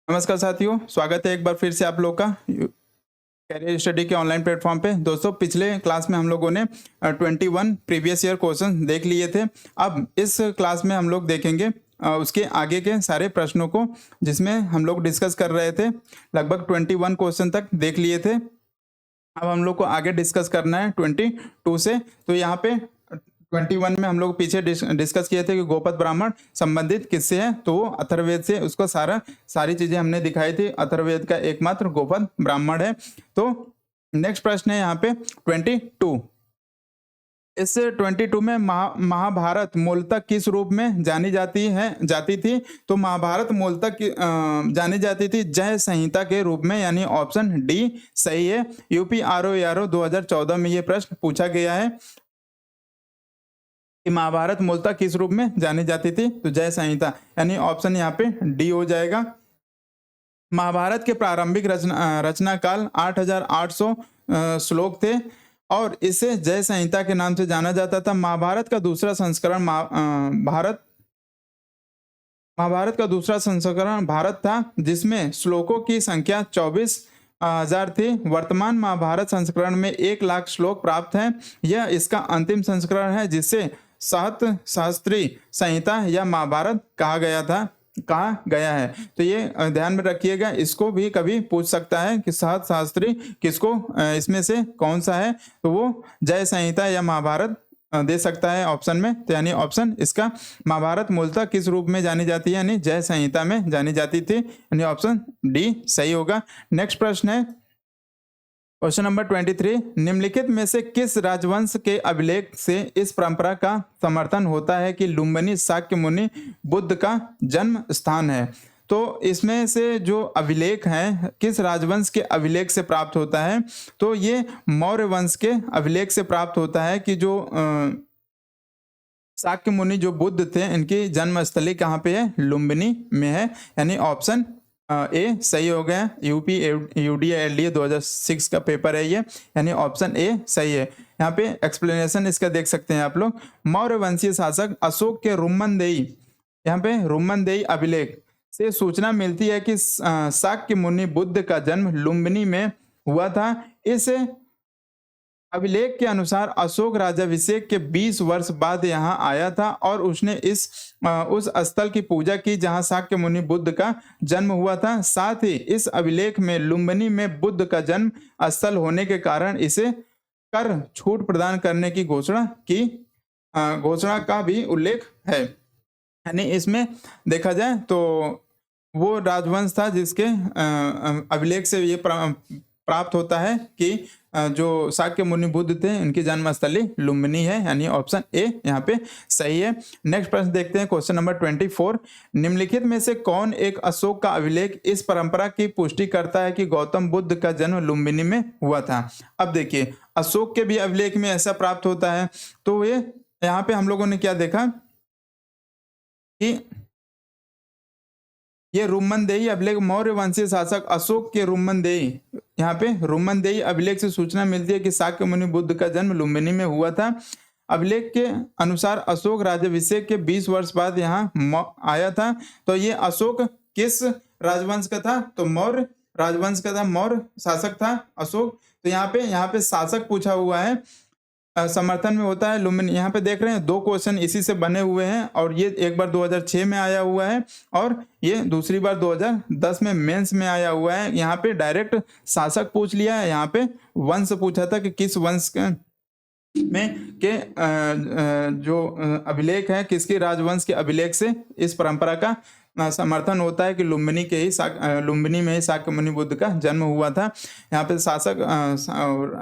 नमस्कार साथियों, स्वागत है एक बार फिर से आप लोग का कैरियर स्टडी के ऑनलाइन प्लेटफॉर्म पे। दोस्तों, पिछले क्लास में हम लोगों ने 21 प्रीवियस ईयर क्वेश्चन देख लिए थे। अब इस क्लास में हम लोग देखेंगे उसके आगे के सारे प्रश्नों को, जिसमें हम लोग डिस्कस कर रहे थे। लगभग 21 क्वेश्चन तक देख लिए थे। अब हम लोग को आगे डिस्कस करना है 22 से। तो यहाँ पे 21 में हम लोग पीछे डिस्कस किए थे कि गोपद ब्राह्मण संबंधित किससे है, तो वो अथर्ववेद से। उसको सारी चीजें हमने दिखाई थी। अथर्ववेद का एकमात्र गोपद ब्राह्मण है। तो नेक्स्ट प्रश्न है यहाँ पे 22। इस 22 में महाभारत मूलतः किस रूप में जाती थी। तो महाभारत मूलतः जानी जाती थी जय संहिता के रूप में, यानी ऑप्शन डी सही है। यूपी आरओ 2014 में ये प्रश्न पूछा गया है कि महाभारत मूलतः किस रूप में जानी जाती थी, तो जय संहिता, यानी ऑप्शन यहाँ पे डी हो जाएगा। महाभारत के प्रारंभिक रचना काल 8800 श्लोक थे और इसे जय संहिता के नाम से जाना जाता था। महाभारत का दूसरा संस्करण भारत था, जिसमें श्लोकों की संख्या 24,000 थी। वर्तमान महाभारत संस्करण में 1,00,000 श्लोक प्राप्त हैं। यह इसका अंतिम संस्करण है, जिसे सहत शास्त्री संहिता या महाभारत कहा गया है। तो ये ध्यान में रखिएगा, इसको भी कभी पूछ सकता है कि सहत शास्त्री किसको, इसमें से कौन सा है, तो वो जय संहिता या महाभारत दे सकता है ऑप्शन में। तो यानी ऑप्शन इसका महाभारत मूलतः किस रूप में जानी जाती है, यानी जय संहिता में जानी जाती थी, यानी ऑप्शन डी सही होगा। नेक्स्ट प्रश्न है क्वेश्चन नंबर 23। निम्नलिखित में से किस राजवंश के अभिलेख से इस परंपरा का समर्थन होता है कि लुम्बिनी शाक्य मुनि बुद्ध का जन्म स्थान है। तो इसमें से जो अभिलेख हैं, किस राजवंश के अभिलेख से प्राप्त होता है, तो ये मौर्य वंश के अभिलेख से प्राप्त होता है कि जो शाक्य मुनि जो बुद्ध थे, इनकी जन्मस्थली कहाँ पे है, लुम्बिनी में है, यानी ऑप्शन ए सही हो गया। यूपी यूडीए 2006 का पेपर है ये, यानी ऑप्शन ए सही है। यहाँ पे एक्सप्लेनेशन इसका देख सकते हैं आप लोग। मौर्य वंशीय शासक अशोक के रुम्मनदेई, यहाँ पे रुम्मनदेई अभिलेख से सूचना मिलती है कि शाक्य मुनि बुद्ध का जन्म लुम्बिनी में हुआ था। इस अभिलेख के अनुसार अशोक राज्याभिषेक के 20 वर्ष बाद यहाँ आया था और उसने उस स्थल की पूजा की जहाँ शाक्य मुनि बुद्ध का जन्म हुआ था। साथ ही इस अभिलेख में लुम्बिनी में बुद्ध का जन्म स्थल होने के कारण इसे कर छूट प्रदान करने की घोषणा का भी उल्लेख है। यानी इसमें देखा जाए तो वो राजवंश था जिसके अभिलेख से ये प्राप्त होता है कि जो शाक्य मुनि बुद्ध थे, उनकी जन्मस्थली लुम्बिनी है, यानी ऑप्शन ए यहाँ पे सही है। नेक्स्ट प्रश्न देखते हैं क्वेश्चन नंबर 24। निम्नलिखित में से कौन एक अशोक का अभिलेख इस परंपरा की पुष्टि करता है कि गौतम बुद्ध का जन्म लुम्बिनी में हुआ था। अब देखिए, अशोक के भी अभिलेख में ऐसा प्राप्त होता है। तो ये यहाँ पे हम लोगों ने क्या देखा कि ये रुम्मनदेई अभिलेख, मौर्य वंशीय शासक अशोक के रुम्मनदेई, यहाँ पे रुम्मनदेई अभिलेख से सूचना मिलती है कि शाक्य मुनि बुद्ध का जन्म लुम्बिनी में हुआ था। अभिलेख के अनुसार अशोक राज्याभिषेक के 20 वर्ष बाद यहाँ आया था। तो ये अशोक किस राजवंश का था, तो मौर्य राजवंश का था, मौर्य शासक था अशोक। तो यहाँ पे शासक पूछा हुआ है, समर्थन में होता है लुम्बिनी। यहाँ पे देख रहे हैं 2 क्वेश्चन इसी से बने हुए हैं, और ये एक बार 2006 में आया हुआ है और ये दूसरी बार 2010 में मेंस में आया हुआ है। यहाँ पे डायरेक्ट शासक पूछ लिया है, यहाँ पे वंश पूछा था कि किस वंश में के जो अभिलेख है, किसके राजवंश के अभिलेख से इस परंपरा का समर्थन होता है कि लुम्बिनी में ही शाक्य मुनि बुद्ध का जन्म हुआ था। यहाँ पे शासक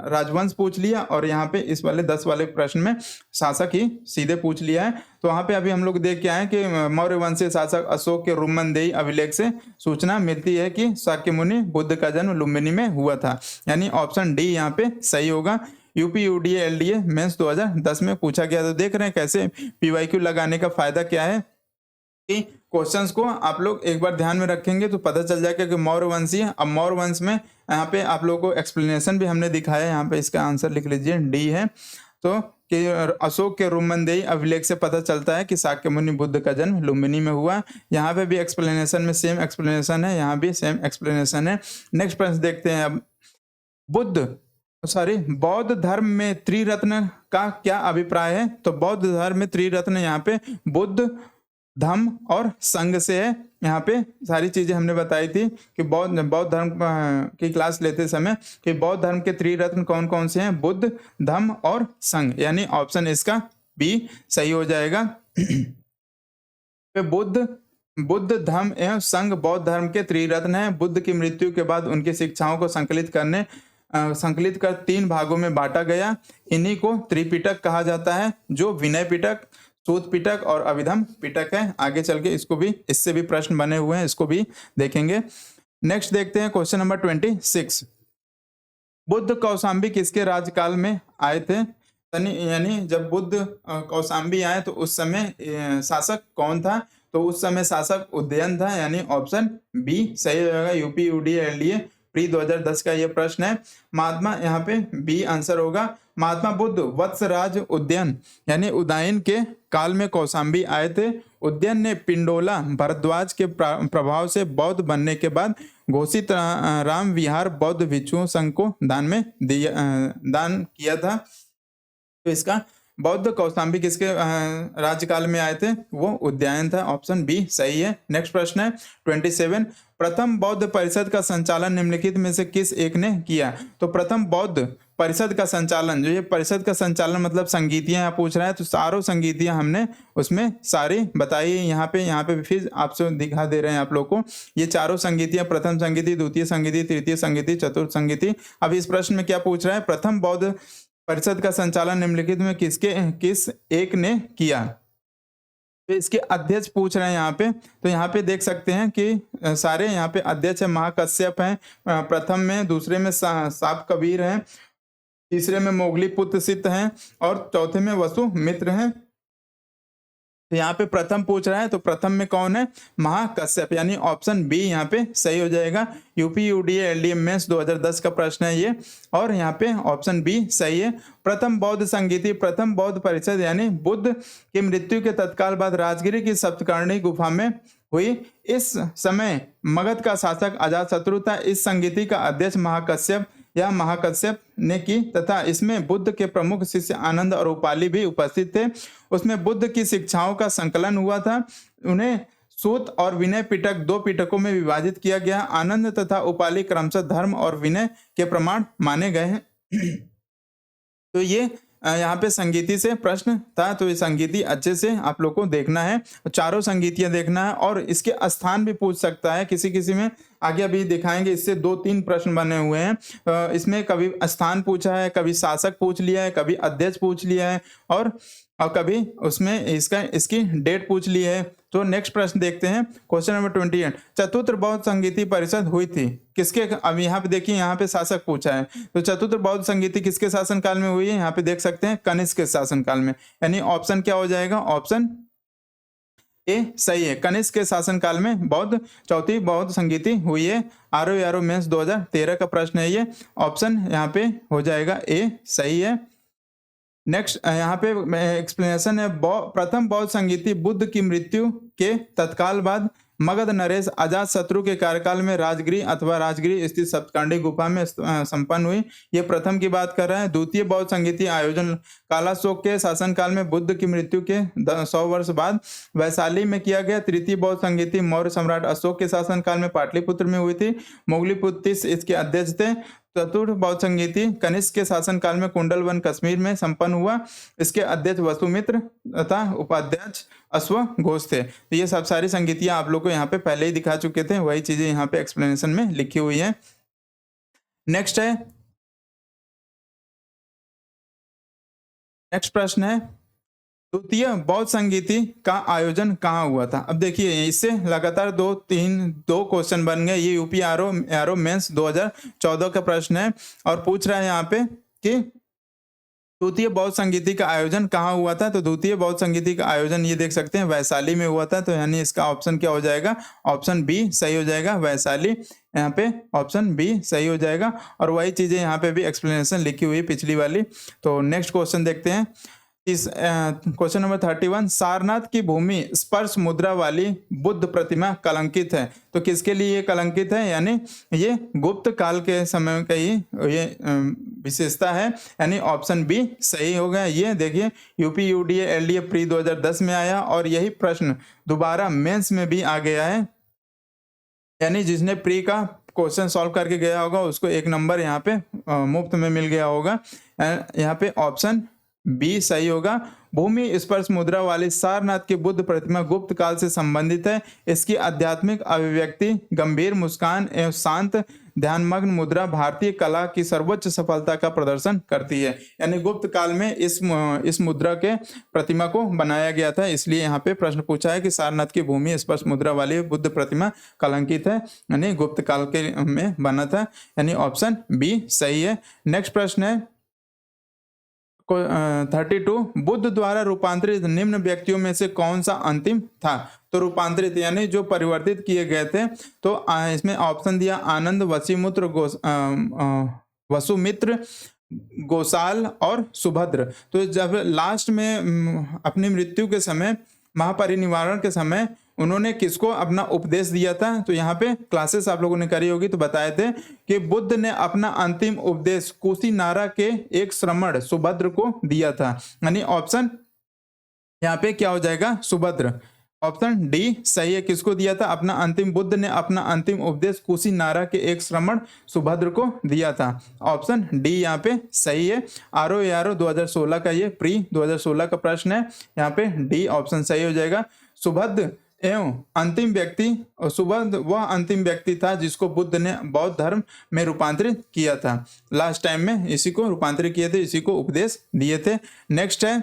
राजवंश पूछ लिया, और यहाँ पे इस वाले 10 वाले प्रश्न में शासक ही सीधे पूछ लिया है। तो वहाँ पे अभी हम लोग देख के आए कि मौर्य वंशीय शासक अशोक के रुम्मनदेई अभिलेख से सूचना मिलती है कि शाक्य मुनि बुद्ध का जन्म लुम्बिनी में हुआ था, यानी ऑप्शन डी यहाँ पे सही होगा। यूपी यूडीए एलडीए मेंस 2010 में पूछा गया। तो देख रहे हैं कैसे पीवाईक्यू लगाने का फायदा क्या है कि क्वेश्चंस को आप लोग एक बार ध्यान में रखेंगे तो पता चल जाएगा कि मौर्य वंशी है। अब मौर्य वंश में यहाँ पे आप लोगों को एक्सप्लेनेशन भी हमने दिखाया है, यहाँ पे इसका आंसर लिख लीजिए, डी है। तो कि अशोक के रुमनदेही अभिलेख से पता चलता है कि शाक्य मुनि बुद्ध का जन्म लुम्बिनी में हुआ। यहाँ पे भी एक्सप्लेनेशन में सेम एक्सप्लेनेशन है, यहाँ भी सेम एक्सप्लेनेशन है। नेक्स्ट प्रश्न देखते हैं अब, बौद्ध धर्म में त्रिरत्न का क्या अभिप्राय है? तो बौद्ध धर्म में त्रिरत्न यहाँ पे बुद्ध, धम्म और संघ से है। यहाँ पे सारी चीजें हमने बताई थी कि बौद्ध धर्म की क्लास लेते समय कि बौद्ध धर्म के त्रिरत्न कौन कौन से हैं, बुद्ध, धम्म और संघ, यानी ऑप्शन इसका बी सही हो जाएगा। बुद्ध, धम्म एवं संघ बौद्ध धर्म के त्रिरत्न हैं। बुद्ध की मृत्यु के बाद उनकी शिक्षाओं को संकलित कर 3 भागों में बांटा गया। इन्हीं को त्रिपिटक कहा जाता है, जो विनय पिटक, सूत पिटक और अभिधम पिटक है। आगे चल के इससे भी प्रश्न बने हुए हैं, इसको भी देखेंगे। नेक्स्ट देखते हैं क्वेश्चन नंबर 26। बुद्ध कौशाम्बी किसके राज्यकाल में आए थे? यानी जब बुद्ध कौशाम्बी आए तो उस समय शासक कौन था? तो उस समय शासक उदयन था, यानी ऑप्शन बी सही हो जाएगा। यूपी UDLDA प्री 2010 का ये प्रश्न है। महात्मा, यहाँ पे बी आंसर होगा। महात्मा बुद्ध वत्सराज उदयन यानी उदयन के काल में कौशाम्बी आए थे। उदयन ने पिंडोला भरद्वाज के प्रभाव से बौद्ध बनने के बाद घोषित राम विहार बौद्ध भिक्षु संघ को दान किया था। तो इसका बौद्ध कौशाम्बी किसके राज्यकाल में आए थे? वो उदयन था, ऑप्शन बी सही है। नेक्स्ट प्रश्न है 27। प्रथम बौद्ध परिषद का संचालन निम्नलिखित में से किस एक ने किया? तो प्रथम बौद्ध परिषद का संचालन, जो ये परिषद का संचालन मतलब संगीतियां यहाँ पूछ रहा है, तो चारों संगीतियां हमने उसमें सारी बताई। यहाँ पे फिर आपसे दिखा दे रहे हैं आप लोग को ये चारों संगीतियां, प्रथम संगीति, द्वितीय संगीति, तृतीय संगीति, चतुर्थ संगीति। अब इस प्रश्न में क्या पूछ रहा है? प्रथम बौद्ध परिषद का संचालन निम्नलिखित में किस एक ने किया? तो इसके अध्यक्ष पूछ रहे हैं यहाँ पे। तो यहाँ पे देख सकते हैं कि सारे यहाँ पे अध्यक्ष है, महाकश्यप हैं प्रथम में, दूसरे में साप कबीर हैं, तीसरे में मोगली पुत्र सिद्ध हैं और चौथे में वसु मित्र हैं। तो यहाँ पे प्रथम पूछ रहा है, तो प्रथम में कौन है? महाकश्यप, यानी ऑप्शन बी यहाँ पे सही हो जाएगा। यूपी UDLDA मेंस 2010 का प्रश्न है ये, और यहाँ पे ऑप्शन बी सही है। प्रथम बौद्ध संगीति, प्रथम बौद्ध परिषद यानी बुद्ध की मृत्यु के तत्काल बाद राजगिरी की सप्तकर्णी गुफा में हुई। इस समय मगध का शासक अजातशत्रु था। इस संगीति का अध्यक्ष महाकश्यप ने की तथा इसमें बुद्ध के प्रमुख शिष्य आनंद और उपाली भी उपस्थित थे। उसमें बुद्ध की शिक्षाओं का संकलन हुआ था। उन्हें सूत और विनय पिटक 2 पिटकों में विभाजित किया गया। आनंद तथा उपाली क्रमशः धर्म और विनय के प्रमाण माने गए हैं। तो ये यहाँ पे संगीति से प्रश्न था, तो ये संगीति अच्छे से आप लोग को देखना है, चारों संगीतियां देखना है, और इसके स्थान भी पूछ सकता है किसी में। आगे अभी दिखाएंगे, इससे 2-3 प्रश्न बने हुए हैं। इसमें कभी स्थान पूछा है, कभी शासक पूछ लिया है, कभी अध्यक्ष पूछ लिया है, और कभी उसमें इसकी डेट पूछ ली है। तो नेक्स्ट प्रश्न देखते हैं क्वेश्चन नंबर 28। चतुर्थ बौद्ध संगीति परिषद हुई थी किसके? अब यहाँ पे देखिए, यहाँ पे शासक पूछा है, तो चतुर्थ बौद्ध संगीति किसके शासनकाल में हुई है? यहाँ पे देख सकते हैं कनिष्क के शासनकाल में, यानी ऑप्शन क्या हो जाएगा? ऑप्शन ए सही है। कनिष्क के शासनकाल में चौथी बौद्ध संगीति हुई है। RO मेंस 2013 का प्रश्न है ये, ऑप्शन यहाँ पे हो जाएगा ए सही है। नेक्स्ट यहाँ पे एक्सप्लेनेशन है। प्रथम बौद्ध संगीति बुद्ध की मृत्यु के तत्काल बाद मगध नरेश अजातशत्रु के कार्यकाल में राजगिरी स्थित सप्तकर्णी गुफा में संपन्न हुई। ये प्रथम की बात कर रहा है। द्वितीय बौद्ध संगीति आयोजन कालाशोक के शासनकाल में बुद्ध की मृत्यु के 100 वर्ष बाद वैशाली में किया गया। तृतीय बौद्ध संगीति मौर्य सम्राट अशोक के शासनकाल में पाटलिपुत्र में हुई थी। मोगलीपुत्र इसके अध्यक्ष थे। चतुर्थ बौद्ध संगीति कनिष्क के शासनकाल में कुंडलवन कश्मीर में संपन्न हुआ। इसके अध्यक्ष वसुमित्र तथा उपाध्यक्ष अश्वघोष थे। तो ये सब सारी संगीतियां आप लोग को यहाँ पे पहले ही दिखा चुके थे, वही चीजें यहाँ पे एक्सप्लेनेशन में लिखी हुई है। नेक्स्ट प्रश्न है द्वितीय बौद्ध संगीति का आयोजन कहाँ हुआ था? अब देखिए, इससे लगातार 2 क्वेश्चन बन गए। ये यूपी आरओ मेंस 2014 का प्रश्न है, और पूछ रहा है यहाँ पे कि द्वितीय बौद्ध संगीति का आयोजन कहाँ हुआ था? तो द्वितीय बौद्ध संगीति का आयोजन ये देख सकते हैं वैशाली में हुआ था। तो यानी इसका ऑप्शन क्या हो जाएगा? ऑप्शन बी सही हो जाएगा, वैशाली। यहाँ पे ऑप्शन बी सही हो जाएगा, और वही चीजें यहाँ पे भी एक्सप्लेनेशन लिखी हुई पिछली वाली। तो नेक्स्ट क्वेश्चन देखते हैं। क्वेश्चन नंबर 31, सारनाथ की भूमि स्पर्श मुद्रा वाली बुद्ध प्रतिमा कलंकित है। तो किसके लिए ये कलंकित है? यानी ये गुप्त काल के समय का ही ये विशेषता है, यानी ऑप्शन बी सही होगा। ये देखिए यूपी यूडीए एलडीए प्री 2010 में आया और यही प्रश्न दोबारा मेंस में भी आ गया है, यानी जिसने प्री का क्वेश्चन सॉल्व करके गया होगा उसको 1 नंबर यहाँ पे मुफ्त में मिल गया होगा। यहाँ पे ऑप्शन बी सही होगा। भूमि स्पर्श मुद्रा वाली सारनाथ की बुद्ध प्रतिमा गुप्त काल से संबंधित है। इसकी आध्यात्मिक अभिव्यक्ति, गंभीर मुस्कान एवं शांत ध्यानमग्न मुद्रा भारतीय कला की सर्वोच्च सफलता का प्रदर्शन करती है। यानी गुप्त काल में इस मुद्रा के प्रतिमा को बनाया गया था, इसलिए यहाँ पे प्रश्न पूछा है कि सारनाथ की भूमि स्पर्श मुद्रा वाली बुद्ध प्रतिमा कलंकित है, यानी गुप्त काल के में बना था, यानी ऑप्शन बी सही है। नेक्स्ट प्रश्न है 32, बुद्ध द्वारा रूपांतरित निम्न व्यक्तियों में से कौन सा अंतिम था? तो रूपांतरित यानी जो परिवर्तित किए गए थे, तो इसमें ऑप्शन दिया आनंद, वसुमित्र, गोसाल और सुभद्र। तो जब लास्ट में अपनी मृत्यु के समय, महापरिनिर्वाण के समय उन्होंने किसको अपना उपदेश दिया था? तो यहाँ पे क्लासेस आप लोगों ने करी होगी तो बताए थे कि बुद्ध ने अपना अंतिम उपदेश कुशीनारा के एक श्रमण सुभद्र को दिया था, यानी ऑप्शन यहाँ पे क्या हो जाएगा? सुभद्र। ऑप्शन डी सही है। किसको दिया था अपना अंतिम? बुद्ध ने अपना अंतिम उपदेश कुशीनारा के एक श्रमण सुभद्र को दिया था। ऑप्शन डी यहाँ पे सही है। आरो यारो 2016 का, ये प्री 2016 का प्रश्न है, यहाँ पे डी ऑप्शन सही हो जाएगा। सुभद्र एवं अंतिम व्यक्ति, सुभद्र वह अंतिम व्यक्ति था जिसको बुद्ध ने बौद्ध धर्म में रूपांतरित किया था। लास्ट टाइम में इसी को रूपांतरित किए थे, इसी को उपदेश दिए थे। नेक्स्ट है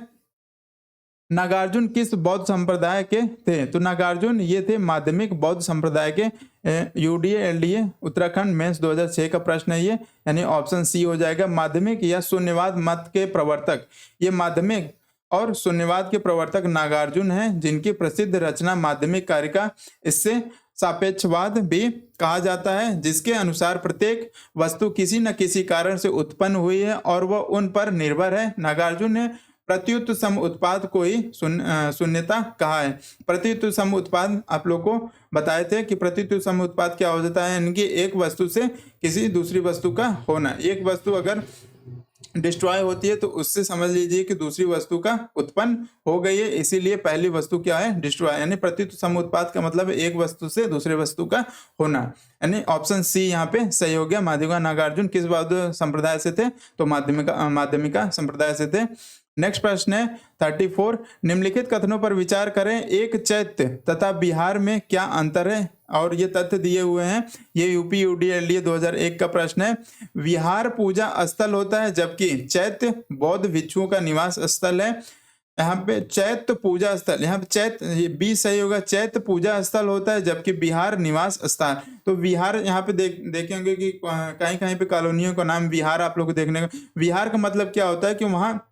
नागार्जुन किस बौद्ध संप्रदाय के थे? तो नागार्जुन ये थे माध्यमिक बौद्ध संप्रदाय के। यूडीए एलडीए उत्तराखंड मेंस 2006 का प्रश्न है ये, यानी ऑप्शन सी हो जाएगा। माध्यमिक या शून्यवाद मत के प्रवर्तक, ये माध्यमिक और शून्यवाद के प्रवर्तक नागार्जुन हैं, जिनकी प्रसिद्ध रचना माध्यमिक कारिका, इससे सापेक्षवाद भी कहा जाता है, जिसके अनुसार प्रत्येक वस्तु किसी न किसी कारण से उत्पन्न हुई है और वह उन पर निर्भर है। नागार्जुन ने प्रत्युत सम उत्पाद को ही शून्यता कहा है। प्रत्युत सम उत्पाद आप लोग को बताए थे कि प्रत्युत सम उत्पाद क्या हो जाता है, यानी कि एक वस्तु से किसी दूसरी वस्तु का होना। एक वस्तु अगर डिस्ट्रॉय होती है तो उससे समझ लीजिए कि दूसरी वस्तु का उत्पन्न हो गई है, इसीलिए पहली वस्तु क्या है? डिस्ट्रॉय। यानी प्रत्युत समुत्पाद का मतलब एक वस्तु से दूसरे वस्तु का होना, यानी ऑप्शन सी यहाँ पे सही हो गया। माध्यमिका नागार्जुन किस बौद्ध संप्रदाय से थे? तो माध्यमिका संप्रदाय से थे। नेक्स्ट प्रश्न है 34, निम्नलिखित कथनों पर विचार करें। एक चैत्य तथा बिहार में क्या अंतर है? और ये तथ्य दिए हुए हैं, ये यूपी यूडीएलडीए 2001 का प्रश्न है। विहार पूजा स्थल होता है जबकि चैत्य बौद्ध भिक्षुओं का निवास स्थल है। यहाँ पे चैत्य पूजा स्थल, यहाँ पे चैत्य, ये बी सही होगा। चैत्य पूजा स्थल होता है जबकि बिहार निवास स्थान। तो विहार यहाँ पे देखेंगे कि कहीं कहीं पे कॉलोनियों का नाम विहार आप लोग को देखने का। विहार का मतलब क्या होता है कि वहाँ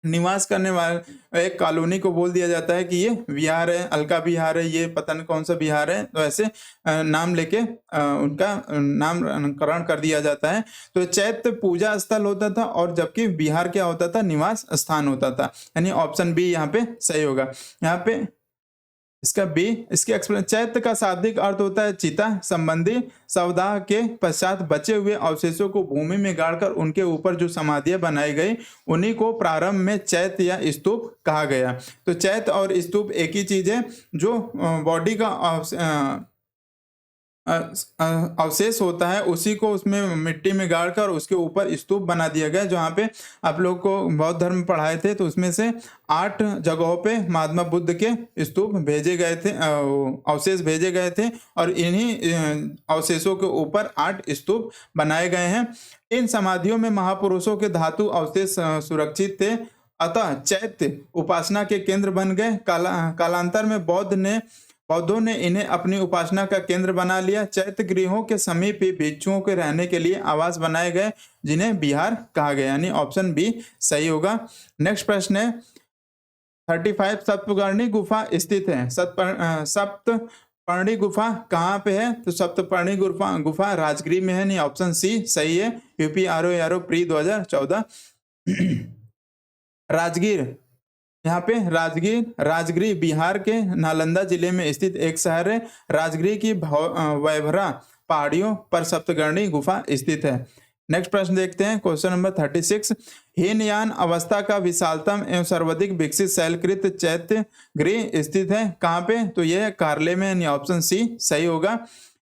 निवास करने वाले एक कॉलोनी को बोल दिया जाता है कि ये विहार है, अलका विहार है, ये पता नहीं कौन सा विहार है, तो ऐसे नाम लेके उनका नामकरण कर दिया जाता है। तो चैत्य पूजा स्थल होता था और जबकि विहार क्या होता था? निवास स्थान होता था, यानी ऑप्शन बी यहाँ पे सही होगा। यहाँ पे इसका बी, इसके एक्सप्लेन, चैत्य का शाब्दिक अर्थ होता है चिता संबंधी सवदाह के पश्चात बचे हुए अवशेषों को भूमि में गाड़कर उनके ऊपर जो समाधियां बनाई गई उन्हीं को प्रारंभ में चैत्य या स्तूप कहा गया। तो चैत्य और स्तूप एक ही चीज है, जो बॉडी का अवशेष होता है उसी को उसमें मिट्टी में गाड़कर उसके ऊपर स्तूप बना दिया गया। जहाँ पे आप लोग को बौद्ध धर्म पढ़ाए थे तो उसमें से 8 जगहों पे महात्मा बुद्ध के स्तूप भेजे गए थे, अवशेष भेजे गए थे और इन्हीं अवशेषों के ऊपर 8 स्तूप बनाए गए हैं। इन समाधियों में महापुरुषों के धातु अवशेष सुरक्षित थे, अतः चैत्य उपासना के केंद्र बन गए। कालांतर में बौद्धों ने इन्हें अपनी उपासना का केंद्र बना लिया। चैत्य गृहों के समीप ही भिक्षुओं के रहने के लिए आवास बनाए गए जिन्हें विहार कहा गया, यानी ऑप्शन बी सही होगा। नेक्स्ट प्रश्न है 35, सप्तपर्णी गुफा स्थित है। सप्तपर्णी गुफा कहाँ पे है? तो सप्तपर्णी गुफा राजगीर में है, नहीं ऑप्शन सी सही है। यूपी आरओ प्री 2014 राजगीर यहाँ पे राजगिरी बिहार के नालंदा जिले में स्थित एक शहर है। राजगिरी की वैभरा पहाड़ियों पर सप्तगर्णी गुफा स्थित है। नेक्स्ट प्रश्न देखते हैं, क्वेश्चन नंबर 36। हीनयान अवस्था का विशालतम एवं सर्वाधिक विकसित शैलकृत चैत्य गृह स्थित है कहाँ पे? तो यह कार्ले में, यानी ऑप्शन सी सही होगा।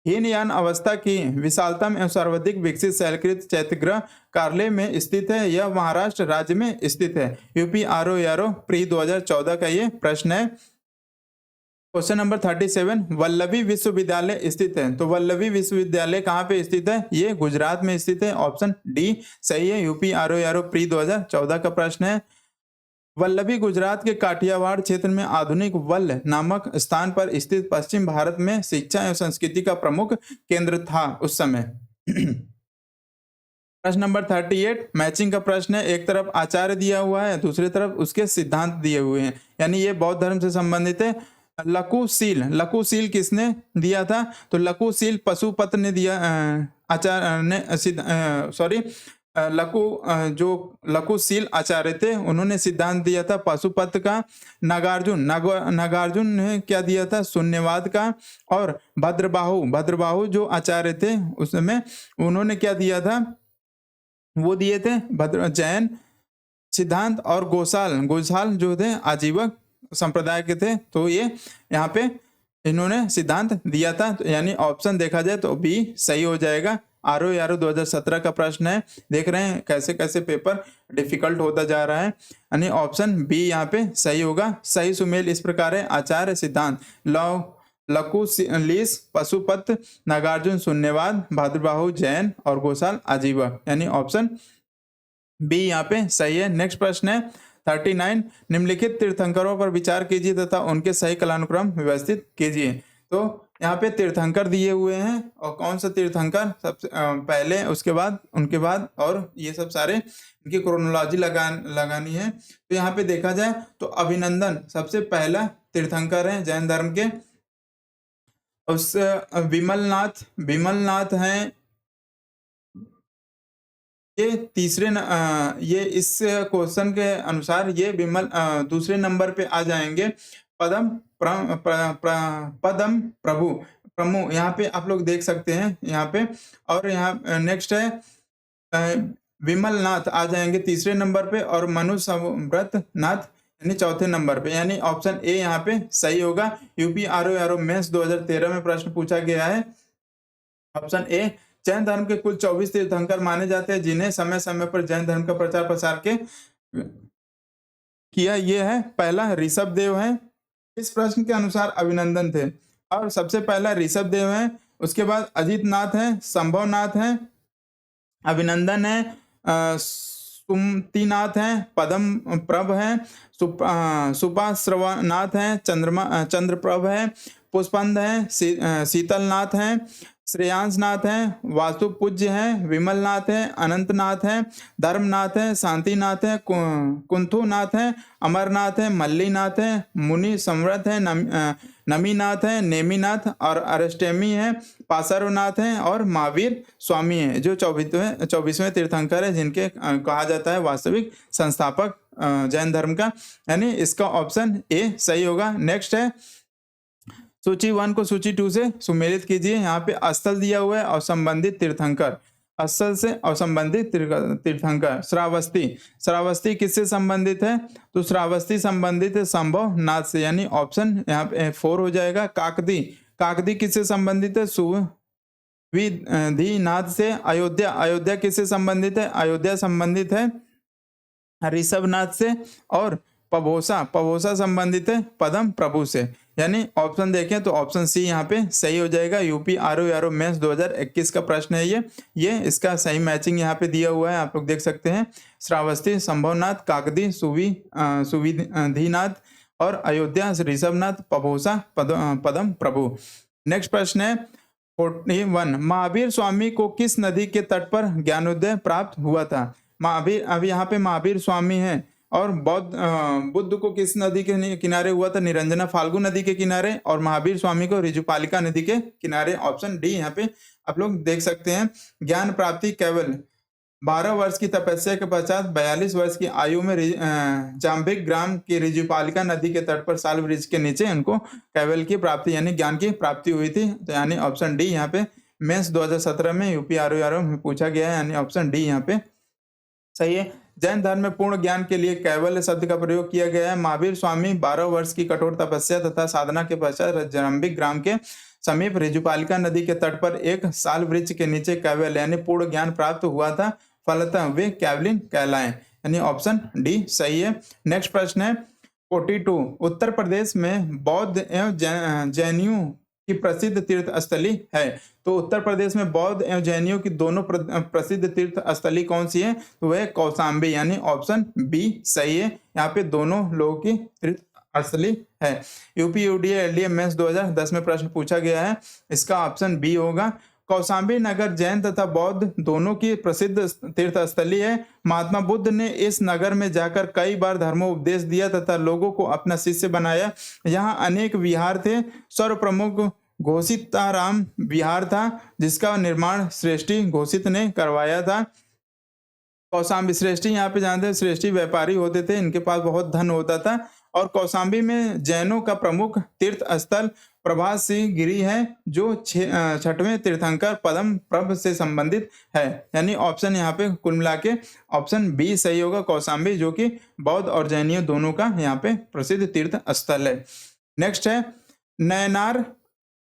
हीनयान अवस्था की विशालतम एवं सर्वाधिक विकसित शैलकृत चैत्यगृह कार्ले में स्थित है। यह महाराष्ट्र राज्य में स्थित है। यूपी आरओ प्री 2014 का ये प्रश्न है। Question number 37। वल्लभी विश्वविद्यालय स्थित है, तो वल्लभी विश्वविद्यालय कहाँ पे स्थित है? ये गुजरात में स्थित है। ऑप्शन डी सही है। यूपी आरओ प्री 2014 का प्रश्न है। वल्लभी गुजरात के काठियावाड़ क्षेत्र में आधुनिक वल्ल नामक स्थान पर स्थित पश्चिम भारत में शिक्षा एवं संस्कृति का प्रमुख केंद्र था उस समय। प्रश्न नंबर 38 मैचिंग का प्रश्न है। एक तरफ आचार्य दिया हुआ है, दूसरी तरफ उसके सिद्धांत दिए हुए हैं, यानी ये बौद्ध धर्म से संबंधित है। लकुशील किसने दिया था? तो लकुशील पशुपत ने दिया। आचार्य ने लकुशील आचार्य थे, उन्होंने सिद्धांत दिया था पशुपत का। नागार्जुन ने क्या दिया था? शून्यवाद का। और भद्रबाहु जो आचार्य थे उसमें उन्होंने क्या दिया था? वो दिए थे जैन सिद्धांत। और गोसाल जो थे आजीवक संप्रदाय के थे, तो ये यहाँ पे इन्होंने सिद्धांत दिया था। तो यानी ऑप्शन देखा जाए तो बी सही हो जाएगा। आरओ 2017 का प्रश्न है। देख रहे हैं कैसे कैसे पेपर डिफिकल्ट होता जा रहा है, यानी ऑप्शन बी यहाँ पे सही होगा। सही सुमेल इस प्रकार है: आचार्य सिद्धांत, लकुलीस पशुपत, नागार्जुन शून्यवाद, भाद्रबाहु जैन और गोसाल आजीवक, यानी ऑप्शन बी यहाँ पे सही है। नेक्स्ट प्रश्न है 39। निम्नलिखित तीर्थंकरों पर विचार कीजिए तथा उनके सही कालानुक्रम व्यवस्थित कीजिए। तो यहाँ पे तीर्थंकर दिए हुए हैं, और कौन सा तीर्थंकर सबसे पहले, उसके बाद, उनके बाद, और ये सब सारे इनकी क्रोनोलॉजी लगानी है। तो यहाँ पे देखा जाए तो अभिनंदन सबसे पहला तीर्थंकर है जैन धर्म के। उस विमलनाथ हैं ये तीसरे ये इस क्वेश्चन के अनुसार ये दूसरे नंबर पे आ जाएंगे। पदम प्रभु यहाँ पे आप लोग देख सकते हैं यहाँ पे। और यहाँ नेक्स्ट है विमलनाथ आ जाएंगे तीसरे नंबर पे, और मनु संव्रत नाथ यानी चौथे नंबर पे, यानी ऑप्शन ए यहाँ पे सही होगा। यूपी आरओ मेंस 2013 में प्रश्न पूछा गया है। Option A. जैन धर्म के कुल 24 तीर्थंकर माने जाते हैं जिन्हें समय समय पर जैन धर्म का प्रचार प्रसार किया। ये है पहला ऋषभ देव है। इस प्रश्न के अनुसार अभिनंदन थे, और सबसे पहला ऋषभ देव है। उसके बाद अजित नाथ है, संभव नाथ है, अभिनंदन है, सुमतिनाथ है, पदम प्रभ है, सुपाश्रवनाथ है, चंद्रप्रभ है, पुष्पंद है, शीतलनाथ है, श्रेयांशनाथ है, वासु पूज्य है, विमलनाथ है, अनंतनाथ है, धर्मनाथ है, शांतिनाथ है, कुंथुनाथ है, अमरनाथ है, मल्लीनाथ है, मुनि संव्रत है, नमीनाथ है, नेमीनाथ और अरष्टेमी है, पासारोनाथ है, और महावीर स्वामी है, जो 24वें तीर्थंकर है जिनके कहा जाता है वास्तविक संस्थापक जैन धर्म का, यानी इसका ऑप्शन ए सही होगा। नेक्स्ट है सूची 1 को सूची 2 से सुमेलित कीजिए। यहाँ पे स्थल दिया हुआ है और संबंधित तीर्थंकर, स्थल से और संबंधित तीर्थंकर। श्रावस्ती किससे संबंधित है? तो श्रावस्ती संबंधित है संभव नाथ से, यानी ऑप्शन यहाँ पे 4 हो जाएगा। काकदी किससे संबंधित है? सुविधिनाथ से। अयोध्या किससे संबंधित है? अयोध्या संबंधित है ऋषभनाथ से। और पवोसा संबंधित है पदम प्रभु से, यानी ऑप्शन देखें तो ऑप्शन सी यहाँ पे सही हो जाएगा। यूपी आरओ मेंस 2021 का प्रश्न है ये इसका सही मैचिंग यहाँ पे दिया हुआ है, आप लोग देख सकते हैं। श्रावस्ती, संभवनाथ, काकदी, सुविधिनाथ और अयोध्या ऋषभनाथ, पवोसा, पदम प्रभु। नेक्स्ट प्रश्न है 41। महावीर स्वामी को किस नदी के तट पर ज्ञानोदय प्राप्त हुआ था? महावीर, अब यहाँ पे महावीर स्वामी है। और बुद्ध को किस नदी के किनारे हुआ था? निरंजना फाल्गु नदी के किनारे। और महावीर स्वामी को ऋजुपालिका नदी के किनारे। ऑप्शन डी यहाँ पे आप लोग देख सकते हैं। ज्ञान प्राप्ति केवल 12 वर्ष की तपस्या के पश्चात 42 वर्ष की आयु में जाम्बिक ग्राम की ऋजुपालिका नदी के तट पर साल वृक्ष के नीचे उनको कैवल की प्राप्ति यानी ज्ञान की प्राप्ति हुई थी। तो यानी ऑप्शन डी यहाँ पे मेंस 2017 में यूपी आरओ में पूछा गया है, यानी ऑप्शन डी यहाँ पे सही है। जैन धर्म में पूर्ण ज्ञान के लिए कैवल्य शब्द का प्रयोग किया गया है। महावीर स्वामी 12 वर्ष की कठोर तपस्या तथा साधना के पश्चात जाम्बिक ग्राम के समीप ऋजुपालिका नदी के तट पर एक साल वृक्ष के नीचे कैवल्य यानी पूर्ण ज्ञान प्राप्त हुआ था, फलतः वे कैवलिन कहलाए, यानी ऑप्शन डी सही है। नेक्स्ट प्रश्न है 42, उत्तर प्रदेश में बौद्ध एवं जैनियों की प्रसिद्ध तीर्थ स्थली है। तो उत्तर प्रदेश में बौद्ध एवं जैनियों की दोनं प्रसिद्ध तीर्थ स्थली कौन सी है? तो वह कौशाम्बी, यानी ऑप्शन बी सही है। यहाँ पे दोनों लोगों की तीर्थ स्थली है। यूपी यूडीए एलडीए मेंस 2010 में प्रश्न पूछा गया है, इसका ऑप्शन बी होगा। कौशाम्बी नगर जैन तथा बौद्ध दोनों की प्रसिद्ध तीर्थ स्थली है। महात्मा बुद्ध ने इस नगर में जाकर कई बार धर्मोपदेश दिया तथा लोगों को अपना शिष्य बनाया। यहाँ अनेक विहार थे। सर्व प्रमुख घोषिताराम विहार था, जिसका निर्माण श्रेष्ठी घोषित ने करवाया था। कौशाम्बी श्रेष्ठी यहाँ पे जानते हैं, श्रेष्ठी व्यापारी होते थे, इनके पास बहुत धन होता था। और कौशाम्बी में जैनों का प्रमुख तीर्थ स्थल प्रभासी गिरी है, जो 6वें तीर्थंकर पद्म प्रभ से संबंधित है, यानी ऑप्शन यहाँ पे कुल मिला के ऑप्शन बी सही होगा, कौशाम्बी, जो कि बौद्ध और जैनियों दोनों का यहाँ पे प्रसिद्ध तीर्थ स्थल है। नेक्स्ट है नयनार।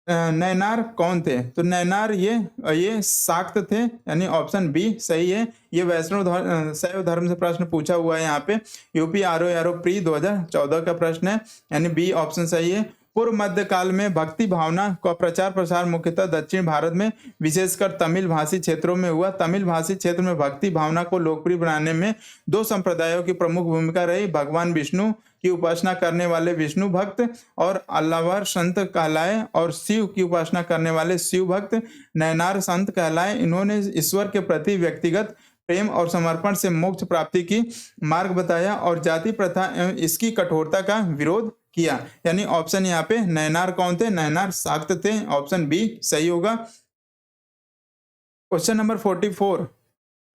नयनार कौन थे? तो नयनार ये शाक्त थे, यानी ऑप्शन बी सही है। ये वैष्णव शैव धर्म से प्रश्न पूछा हुआ है। यहाँ पे यूपी आरओ प्री 2014 का प्रश्न है, यानी बी ऑप्शन सही है। पूर्व मध्य काल में भक्ति भावना का प्रचार प्रसार मुख्यतः दक्षिण भारत में विशेषकर तमिल भाषी क्षेत्रों में हुआ। तमिल भाषी क्षेत्र में भक्ति भावना को लोकप्रिय बनाने में दो संप्रदायों की प्रमुख भूमिका रही। भगवान विष्णु की उपासना करने वाले विष्णु भक्त और अल्लावर संत कहलाए, और शिव की उपासना करने वाले शिव भक्त नयनार संत कहलाए। इन्होंने ईश्वर के प्रति व्यक्तिगत प्रेम और समर्पण से मोक्ष प्राप्ति की मार्ग बताया और जाति प्रथा एवं इसकी कठोरता का विरोध किया, यानी ऑप्शन यहाँ पे नयनार कौन थे? नयनार शाक्त थे, ऑप्शन बी सही होगा। क्वेश्चन नंबर 44,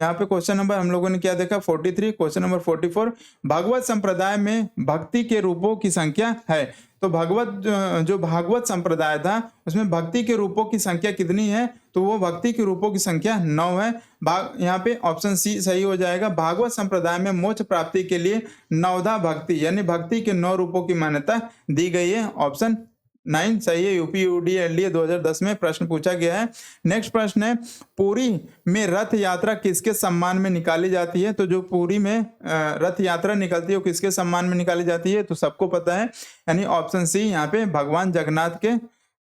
यहाँ पे क्वेश्चन नंबर हम लोगों ने क्या देखा 43, क्वेश्चन नंबर 44, भागवत संप्रदाय में भक्ति के रूपों की संख्या है। तो जो भागवत संप्रदाय था उसमें भक्ति के रूपों की संख्या कितनी है? तो वो भक्ति के रूपों की संख्या 9 है। यहाँ पे ऑप्शन सी सही हो जाएगा। भागवत संप्रदाय में मोक्ष प्राप्ति के लिए नवधा भक्ति यानी भक्ति के 9 रूपों की मान्यता दी गई है, ऑप्शन 9 सही है। यूपी यूडीए एलडीए 2010 में प्रश्न पूछा गया है। नेक्स्ट प्रश्न है पुरी में रथ यात्रा किसके सम्मान में निकाली जाती है? तो जो पुरी में रथ यात्रा निकलती है वो किसके सम्मान में निकाली जाती है? तो सबको पता है, यानी ऑप्शन सी यहाँ पे भगवान जगन्नाथ के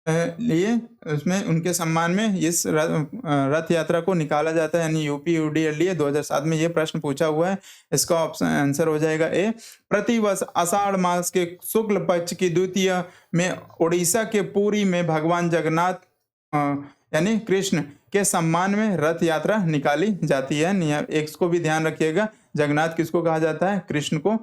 लिए उसमें उनके सम्मान में इस रथ यात्रा को निकाला जाता है, यानी यूपी यूडीए एलडीए 2007 में ये प्रश्न पूछा हुआ है। इसका ऑप्शन आंसर हो जाएगा ए। प्रतिवर्ष आषाढ़ मास के शुक्ल पक्ष की द्वितीय में उड़ीसा के पुरी में भगवान जगन्नाथ यानी कृष्ण के सम्मान में रथ यात्रा निकाली जाती है। एक को भी ध्यान रखिएगा, जगन्नाथ किसको कहा जाता है? कृष्ण को।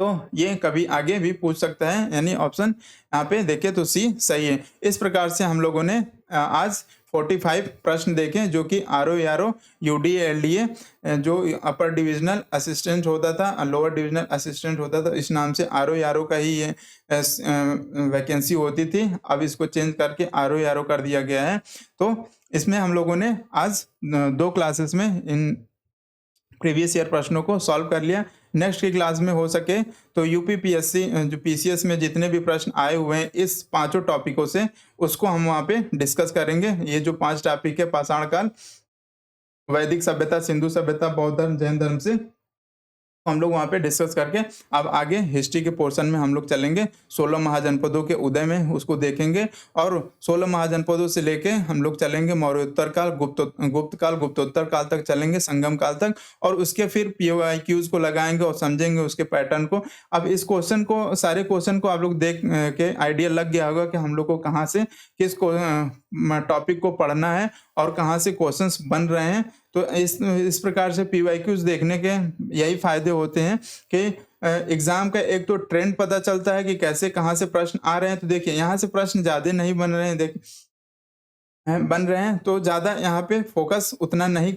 तो ये कभी आगे भी पूछ सकता है, यानी ऑप्शन यहाँ पे देखें तो सी सही है। इस प्रकार से हम लोगों ने आज 45 प्रश्न देखे, जो कि आरओ यूडीए एलडीए जो अपर डिविजनल असिस्टेंट होता था, लोअर डिविजनल असिस्टेंट होता था, इस नाम से आरओ का ही ये वैकेंसी होती थी। अब इसको चेंज करके आरओ कर दिया गया है। तो इसमें हम लोगों ने आज 2 क्लासेस में इन प्रीवियस ईयर प्रश्नों को सॉल्व कर लिया। नेक्स्ट की क्लास में हो सके तो यूपीपीएससी जो पीसीएस में जितने भी प्रश्न आए हुए हैं इस 5 टॉपिकों से, उसको हम वहाँ पे डिस्कस करेंगे। ये जो 5 टॉपिक है, पाषाण काल, वैदिक सभ्यता, सिंधु सभ्यता, बौद्ध धर्म, जैन धर्म से हम लोग वहाँ पे डिस्कस करके अब आगे हिस्ट्री के पोर्शन में हम लोग चलेंगे। 16 महाजनपदों के उदय में उसको देखेंगे, और 16 महाजनपदों से लेके हम लोग चलेंगे मौर्योत्तर काल, गुप्त काल, गुप्तोत्तर काल तक चलेंगे, संगम काल तक, और उसके फिर POIQs को लगाएंगे और समझेंगे उसके पैटर्न को। अब इस क्वेश्चन को, सारे क्वेश्चन को आप लोग देख के आइडिया लग गया होगा कि हम लोग को कहाँ से किस टॉपिक को पढ़ना है और कहाँ से क्वेश्चंस बन रहे हैं। तो इस प्रकार से PYQs देखने के यही फायदे होते हैं कि एग्जाम का एक तो ट्रेंड पता चलता है कि कैसे कहाँ से प्रश्न आ रहे हैं। तो देखिए यहाँ से प्रश्न ज्यादा नहीं बन रहे हैं, देखिए बन रहे हैं, तो ज़्यादा यहाँ पे फोकस उतना नहीं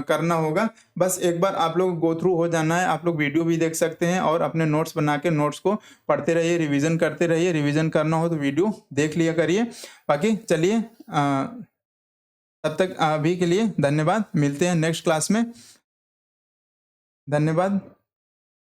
करना होगा। बस एक बार आप लोग गो थ्रू हो जाना है। आप लोग वीडियो भी देख सकते हैं और अपने नोट्स बना के नोट्स को पढ़ते रहिए, रिवीजन करते रहिए। रिवीजन करना हो तो वीडियो देख लिया करिए। बाकी चलिए, तब तक अभी के लिए धन्यवाद। मिलते हैं नेक्स्ट क्लास में। धन्यवाद।